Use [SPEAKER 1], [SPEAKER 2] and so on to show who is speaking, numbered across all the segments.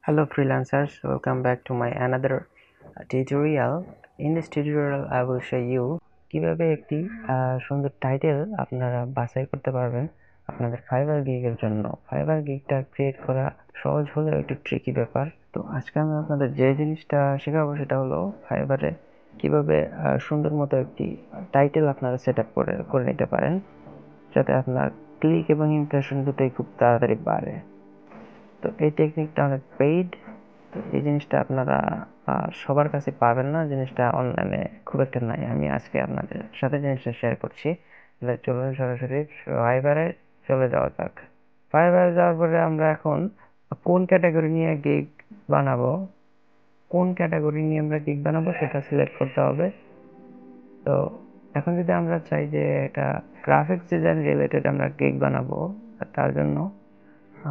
[SPEAKER 1] Hello freelancers, welcome back to my another tutorial. In this tutorial I will show you কিভাবে একটি সুন্দর title আপনারা বাছাই করতে পারবেন আপনাদের ফাইবার গিগের জন্য। ফাইবার গিগটা ক্রিয়েট করা সহজ হলেও একটু ট্রিকি ব্যাপার। তো আজকে আমি আপনাদের যে জিনিসটা শেখাবো সেটা হলো ফাইবারে কিভাবে সুন্দর মতো একটি টাইটেল আপনারা সেট আপ করে নিতে পারেন, যাতে আপনার ক্লিক এবং ইমপ্রেশন দুটোই খুব তাড়াতাড়ি বাড়ে। তো এই টেকনিকটা অনেক পেইড। তো এই জিনিসটা আপনারা সবার কাছে পাবেন না, জিনিসটা অনলাইনে খুব একটা নাই। আমি আজকে আপনাদের সাথে জিনিসটা শেয়ার করছি। চলুন সরাসরি ফাইবারে চলে যাওয়া যাক। ফাইবারে যাওয়ার পরে আমরা এখন কোন ক্যাটাগরি নিয়ে গিগ বানাবো সেটা সিলেক্ট করতে হবে। তো এখন যদি আমরা চাই যে এটা গ্রাফিক্স ডিজাইন রিলেটেড আমরা গিগ বানাবো, তার জন্য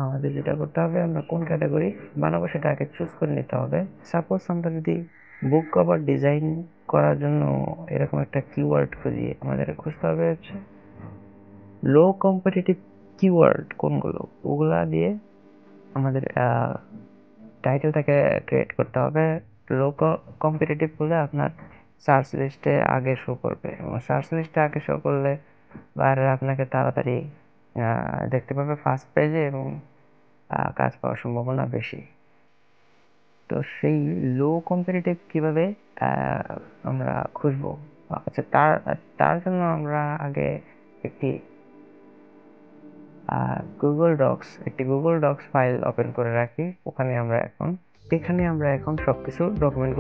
[SPEAKER 1] আমাদের যেটা করতে হবে, আমরা কোন ক্যাটাগরি বানাবো সেটা আগে চুজ করে নিতে হবে। সাপোজ আমরা যদি বুক কভার ডিজাইন করার জন্য এরকম একটা কিওয়ার্ড খুঁজি, আমাদের খুঁজতে হবে হচ্ছে লো কম্পিটিটিভ কিওয়ার্ড কোনগুলো, ওগুলা দিয়ে আমাদের টাইটেলটাকে ক্রিয়েট করতে হবে। লো কম্পিটিটিভ বলে আপনার সার্চ লিস্টে আগে শো করবে, এবং সার্চ লিস্টে আগে শো করলে বাইরে আপনাকে তাড়াতাড়ি দেখতে পাবে ফার্স্ট পেজে, এবং কাজ পাওয়ার সম্ভাবনা বেশি। তো সেই লো কম্পিটিটিভ কিভাবে আমরা খুঁজবো? আচ্ছা, তার তার জন্য আমরা আগে একটি গুগল ডক্স ফাইল ওপেন করে রাখি। এখানে আমরা এখন সবকিছু ডকুমেন্ট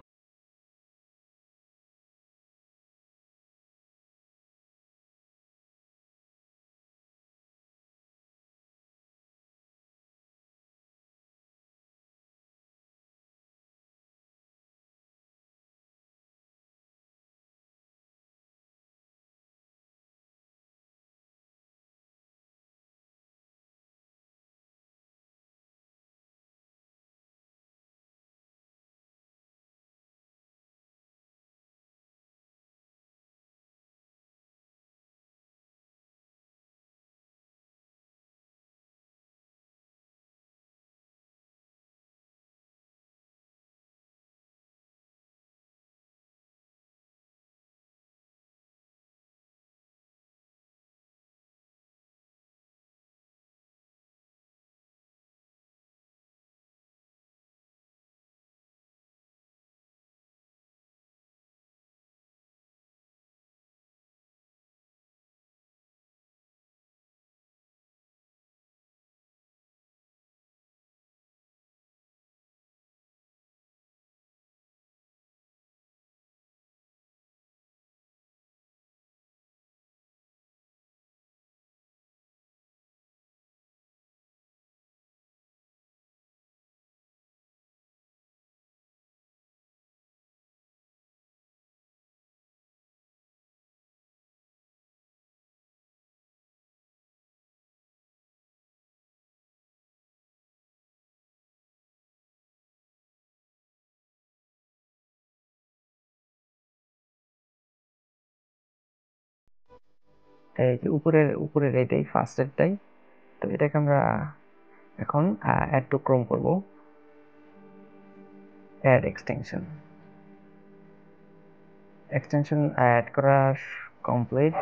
[SPEAKER 1] এই যে উপরের এটাই ফার্স্টেরটাই। তো এটাকে আমরা এখন অ্যাড টু ক্রোম করব, অ্যাড এক্সটেনশন অ্যাড করা কমপ্লিট।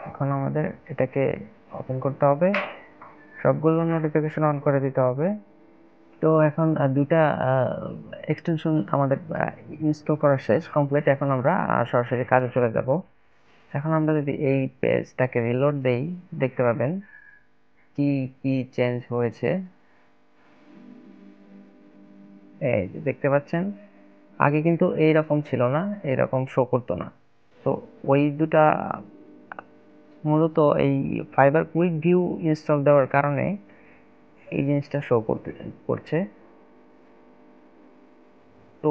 [SPEAKER 1] এখন আমাদের এটাকে ওপেন করতে হবে, সবগুলো নোটিফিকেশন অন করে দিতে হবে। তো এখন দুইটা এক্সটেনশন আমাদের ইনস্টল করা শেষ, কমপ্লিট। এখন আমরা সরাসরি কাজে চলে যাব। এখন আমরা যদি এই পেজটাকে রিলোড দেই, দেখতে পাবেন কি কি চেঞ্জ হয়েছে। এই যে দেখতে পাচ্ছেন, আগে কিন্তু এইরকম ছিল না, এরকম শো করতো না। তো ওই দুটা মূলত এই ফাইবার কুইক ভিউ ইনস্টল দেওয়ার কারণে এই জিনিসটা শো করছে। তো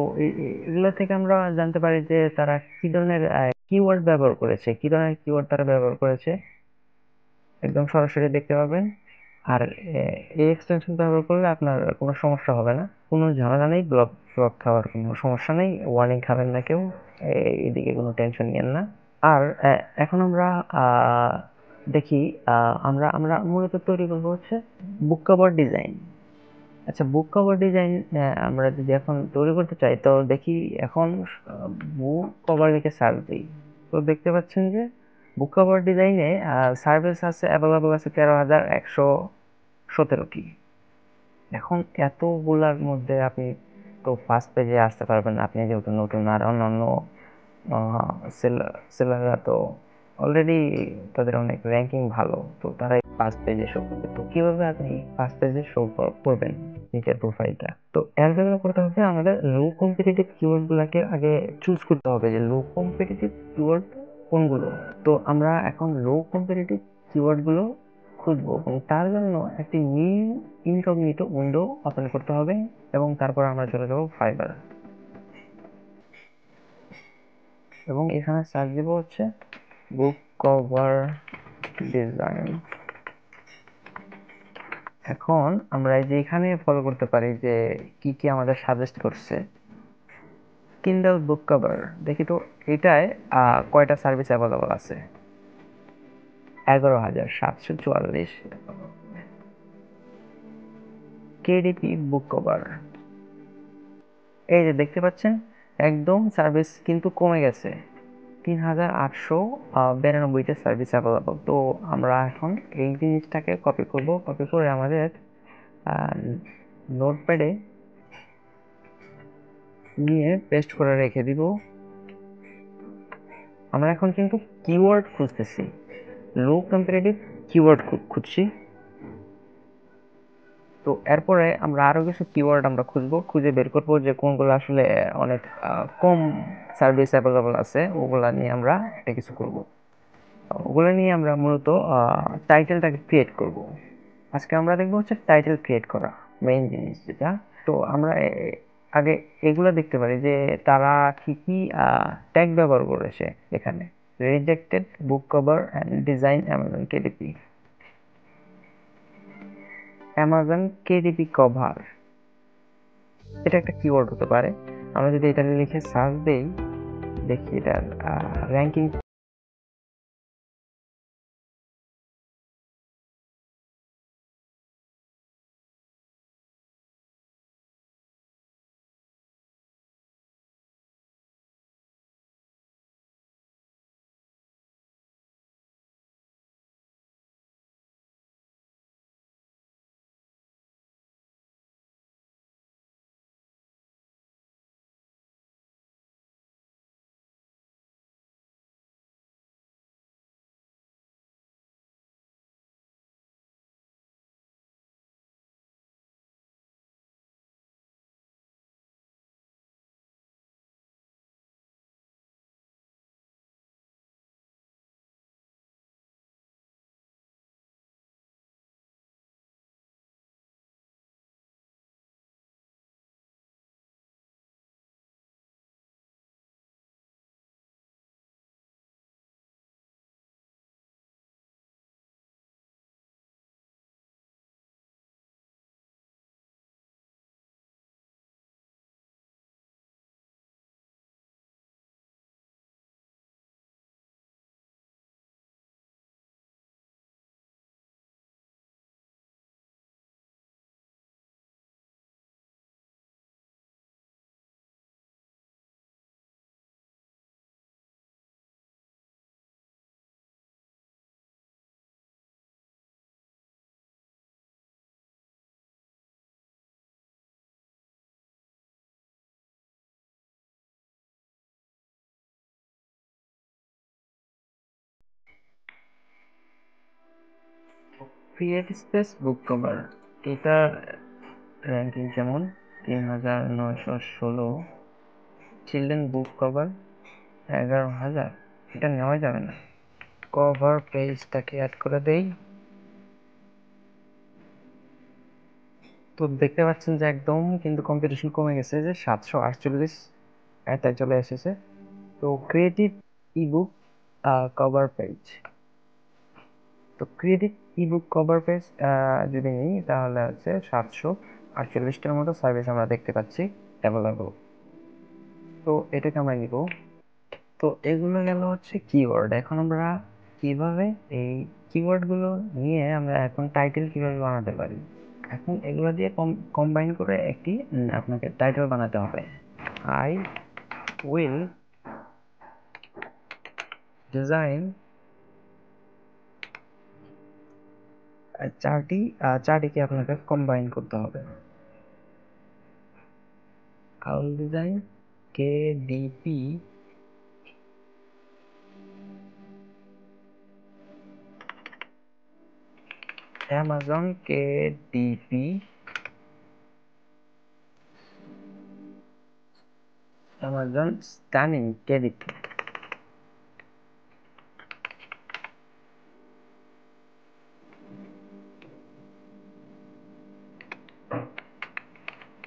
[SPEAKER 1] এগুলো থেকে আমরা জানতে পারি যে তারা কি ধরনের কিওয়ার্ড তারা ব্যবহার করেছে, একদম সরাসরি দেখতে পাবেন। আর এই এক্সটেনশন ব্যবহার করলে আপনার কোনো সমস্যা হবে না, কোনো ঝামেলা নেই, ব্লক খাওয়ার কোনো সমস্যা নেই, ওয়ার্নিং খাবেন না কেউ, এদিকে কোনো টেনশন নিয়েন না। আর এখন আমরা দেখি, আমরা আমরা মূলত তৈরি করবো হচ্ছে বুক কভার ডিজাইন। আচ্ছা, বুক কভার ডিজাইন আমরা যদি এখন তৈরি করতে চাই, তো দেখি এখন বুক কভার লিখে সার্চ দিই। তো দেখতে পাচ্ছেন যে বুক কভার ডিজাইনে সার্ভিস আছে, অ্যাভেলেবল আছে 13,117টি। এখন এতগুলার মধ্যে আপনি তো ফার্স্ট পেজে আসতে পারবেন না, আপনি যেহেতু নতুন। আর অন্যান্য সেলাররা তো অলরেডি তাদের অনেক র্যাঙ্কিং ভালো, তো তারা ফার্স্ট পেজে শো করবে। তো কিভাবে আপনি ফার্স্ট পেজে শো করবেন নিজের প্রোফাইলটা? তো এর জন্য করতে হবে আমাদের লো কম্পিটিটিভ কিওয়ার্ড গুলাকে আগে চুজ করতে হবে যে লো কম্পিটিটিভ কিওয়ার্ড কোনগুলো। তো আমরা এখন লো কম্পিটিটিভ কিওয়ার্ড গুলো খুঁজবো, এবং তার জন্য একটি নিউ ইনকগনিটো উইন্ডো ওপেন করতে হবে, এবং তারপর আমরা চলে যাবো ফাইবার, এবং এখানে সার্চ দিব হচ্ছে বুক কভার ডিজাইন। এখন আমরা এই যে এখানে ফলো করতে পারি যে কি কি আমাদের সাজেস্ট করছে। কিন্ডল বুক কভার, দেখি তো এটায় কয়টা সার্ভিস অ্যাভেলেবল আছে। 11,744। কেডিপি বুক কভার, এই যে দেখতে পাচ্ছেন একদম সার্ভিস কিন্তু কমে গেছে, 3,892টা সার্ভিস অ্যাভেলেবল। তো আমরা এখন এই জিনিসটাকে কপি করব, কপি করে আমাদের নোটপ্যাডে নিয়ে পেস্ট করে রেখে দিব। আমরা এখন কিন্তু কিওয়ার্ড খুঁজতেছি, লো কম্পারেটিভ কিওয়ার্ড খুঁজছি। তো এরপরে আমরা আরো কিছু কিওয়ার্ড আমরা খুঁজবো, খুঁজে বের করবো যে কোনগুলো আসলে অনেক কম সার্ভিস অ্যাভেলেবল আছে, ওগুলা নিয়ে আমরা একটা কিছু করব। ওগুলো নিয়ে আমরা মূলত টাইটেলটাকে ক্রিয়েট করব। আজকে আমরা দেখবো হচ্ছে টাইটেল ক্রিয়েট করা, মেইন জিনিস যেটা। তো আমরা আগে এগুলো দেখতে পারি যে তারা কি কি ট্যাগ ব্যবহার করেছে এখানে। Rejected book cover and design Amazon KDP, Amazon KDP cover, এটা একটা কিওয়ার্ড হতে পারে। আমরা যদি এটা লিখে সার্চ দেই, দেখি এটার র্যাঙ্কিং। ক্রিয়েট স্পেস বুক কভার, এটা র্যাঙ্কিং যেমন 3,916। চিলড্রেন বুক কভার 11,000, এটা নেওয়া যাবে না। কভার পেজটাকে অ্যাড করে দেই। তো দেখতে পাচ্ছেন যে একদম কিন্তু কম্পিটিশন কমে গেছে, যে 748 এটাই চলে এসেছে। তো ক্রিয়েটিভ ইবুক কভার পেজ, তো ক্রিয়েটিভ ইবুক কভার পেজ যদি নিই, তাহলে হচ্ছে 748টার মতো সার্ভিস আমরা দেখতে পাচ্ছি অ্যাভেলেবল। তো এটাকে আমরা নিব। তো এগুলো গেল হচ্ছে কিওয়ার্ড। এখন আমরা কিভাবে এই কিওয়ার্ড গুলো নিয়ে আমরা এখন টাইটেল কিভাবে বানাতে পারি। এখন এগুলো দিয়ে কম্বাইন করে একটি আপনাকে টাইটেল বানাতে হবে। আই উইল ডিজাইন চারটিকে আপনাকে কম্বাইন করতে হবে। I will design KDP Amazon KDP Amazon Stunning KDP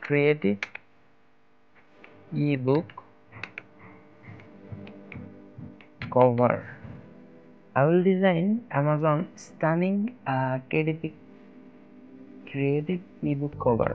[SPEAKER 1] Creative ebook cover. I will design Amazon Stunning KDP Creative ebook cover.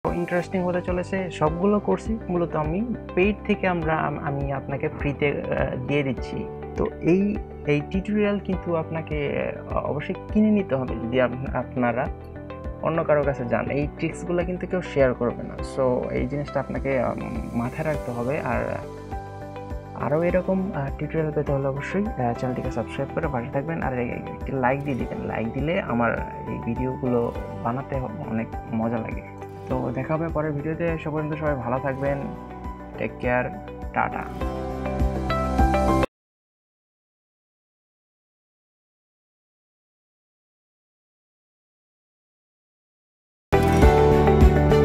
[SPEAKER 1] Interesting হতে চলেছে। সবগুলো কোর্সই মূলত আমি পেইড থেকে আমি আপনাকে ফ্রিতে দিয়ে দিচ্ছি। তো এই টিউটোরিয়াল কিন্তু আপনাকে অবশ্যই কিনে নিতে হবে যদি আপনারা অন্য কারোর কাছে যান। এই ট্রিক্সগুলো কিন্তু কেউ শেয়ার করবে না। সো এই জিনিসটা আপনাকে মাথায় রাখতে হবে। আর আরও এরকম টিউটোরিয়াল পেতে হলে অবশ্যই চ্যানেলটিকে সাবস্ক্রাইব করে পাশে থাকবেন আর একটি লাইক দিয়ে দিবেন। লাইক দিলে আমার এই ভিডিওগুলো বানাতে অনেক মজা লাগে। তো দেখা হবে পরের ভিডিওতে। সে পর্যন্ত সবাই ভালো থাকবেন। Take care, tata.